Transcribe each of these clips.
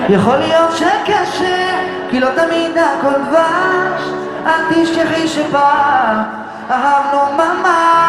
יכול להיות שקשה, כי לא תמיד הכל דבש. אל תשכחי שפעם אהבנו ממש.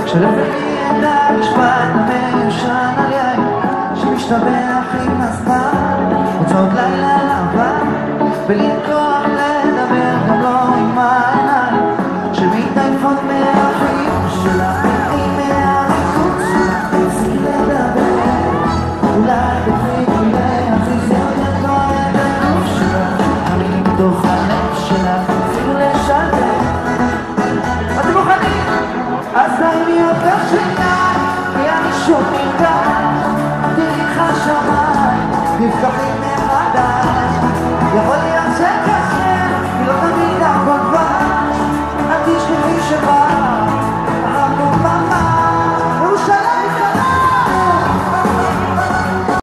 שלפני את המשפט המיושן על יין שמשתבח עם הזמן, הוצאות לילה לבן ולנכוח לדבר גם לא עם העיניים שמתעייפות מהחיוך שלך עם מהריכוז שלך. תפסיק לדבר, אולי תפסיקי להכניס יותר לא את הגוף שלך, אני בתוך הלב שלך אפילו לשלם. אתם מוכנים? אז די להיות בשנייה, כי אני שוב נרגש, תראי לך שמיים, נפתחים מחדש, יכול להיות